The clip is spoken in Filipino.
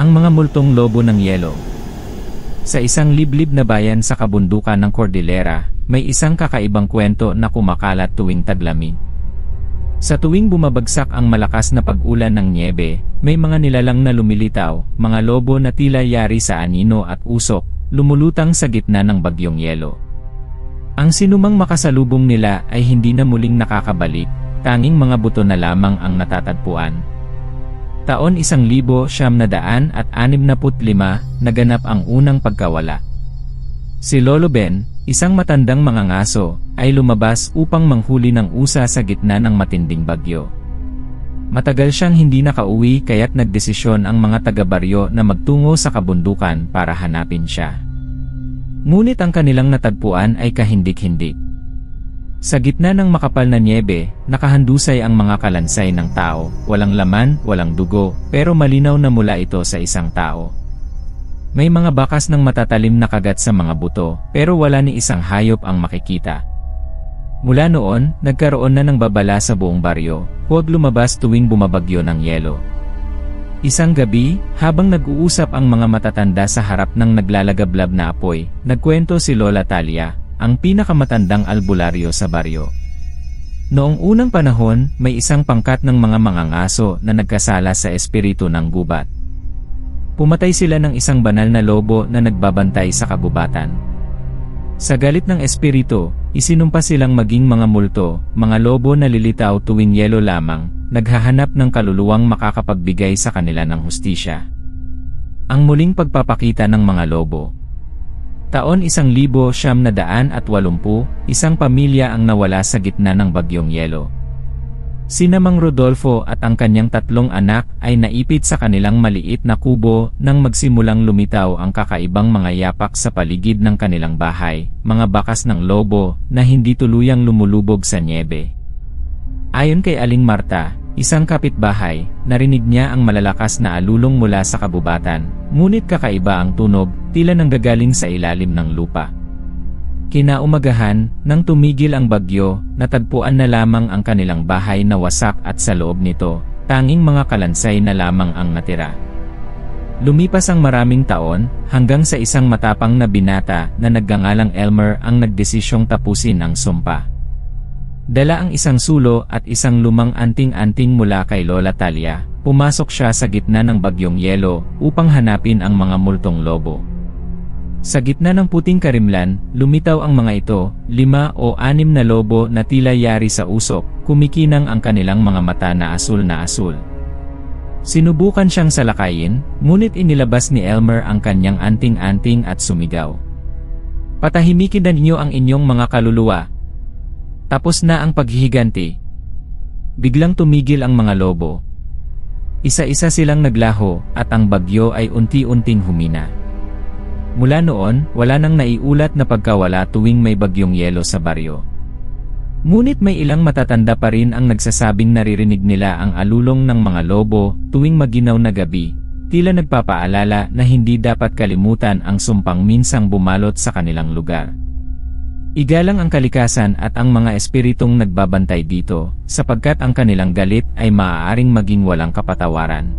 Ang mga multong lobo ng yelo. Sa isang liblib na bayan sa kabundukan ng Cordillera, may isang kakaibang kwento na kumakalat tuwing taglamig. Sa tuwing bumabagsak ang malakas na pag-ulan ng nyebe, may mga nilalang na lumilitaw, mga lobo na tila yari sa anino at usok, lumulutang sa gitna ng bagyong yelo. Ang sinumang makasalubong nila ay hindi na muling nakakabalik, tanging mga buto na lamang ang natatagpuan. Taon 1965, naganap ang unang pagkawala. Si Lolo Ben, isang matandang mangangaso, ay lumabas upang manghuli ng usa sa gitna ng matinding bagyo. Matagal siyang hindi nakauwi kaya't nagdesisyon ang mga taga-baryo na magtungo sa kabundukan para hanapin siya. Ngunit ang kanilang natagpuan ay kahindik-hindik. Sa gitna ng makapal na nyebe, nakahandusay ang mga kalansay ng tao, walang laman, walang dugo, pero malinaw na mula ito sa isang tao. May mga bakas ng matatalim na kagat sa mga buto, pero wala ni isang hayop ang makikita. Mula noon, nagkaroon na ng babala sa buong baryo, huwag lumabas tuwing bumabagyo ng yelo. Isang gabi, habang nag-uusap ang mga matatanda sa harap ng naglalagablab na apoy, nagkwento si Lola Talia, ang pinakamatandang albularyo sa baryo. Noong unang panahon, may isang pangkat ng mga mangangaso na nagkasala sa espiritu ng gubat. Pumatay sila ng isang banal na lobo na nagbabantay sa kagubatan. Sa galit ng espiritu, isinumpa silang maging mga multo, mga lobo na lilitaw tuwing yelo lamang, naghahanap ng kaluluwang makakapagbigay sa kanila ng hustisya. Ang muling pagpapakita ng mga lobo. Taon 1980, isang pamilya ang nawala sa gitna ng bagyong yelo. Sina Mang Rodolfo at ang kanyang 3 anak ay naipit sa kanilang maliit na kubo nang magsimulang lumitaw ang kakaibang mga yapak sa paligid ng kanilang bahay, mga bakas ng lobo na hindi tuluyang lumulubog sa nyebe. Ayon kay Aling Marta, isang kapitbahay, narinig niya ang malalakas na alulong mula sa kabubatan, ngunit kakaiba ang tunog, tila nanggagaling sa ilalim ng lupa. Kinaumagahan, nang tumigil ang bagyo, natagpuan na lamang ang kanilang bahay na wasak at sa loob nito, tanging mga kalansay na lamang ang natira. Lumipas ang maraming taon, hanggang sa isang matapang na binata na nagngangalang Elmer ang nagdesisyong tapusin ang sumpa. Dala ang isang sulo at isang lumang anting-anting mula kay Lola Talia, pumasok siya sa gitna ng bagyong yelo upang hanapin ang mga multong lobo. Sa gitna ng puting karimlan, lumitaw ang mga ito, 5 o 6 na lobo na tila yari sa usok, kumikinang ang kanilang mga mata na asul na asul. Sinubukan siyang salakayin, ngunit inilabas ni Elmer ang kanyang anting-anting at sumigaw. "Patahimikin na ninyo ang inyong mga kaluluwa. Tapos na ang paghihiganti." Biglang tumigil ang mga lobo. Isa-isa silang naglaho at ang bagyo ay unti-unting humina. Mula noon, wala nang naiulat na pagkawala tuwing may bagyong yelo sa baryo. Ngunit may ilang matatanda pa rin ang nagsasabing naririnig nila ang alulong ng mga lobo tuwing maginaw na gabi, tila nagpapaalala na hindi dapat kalimutan ang sumpang minsang bumalot sa kanilang lugar. Igalang ang kalikasan at ang mga espiritong nagbabantay dito, sapagkat ang kanilang galit ay maaaring maging walang kapatawaran.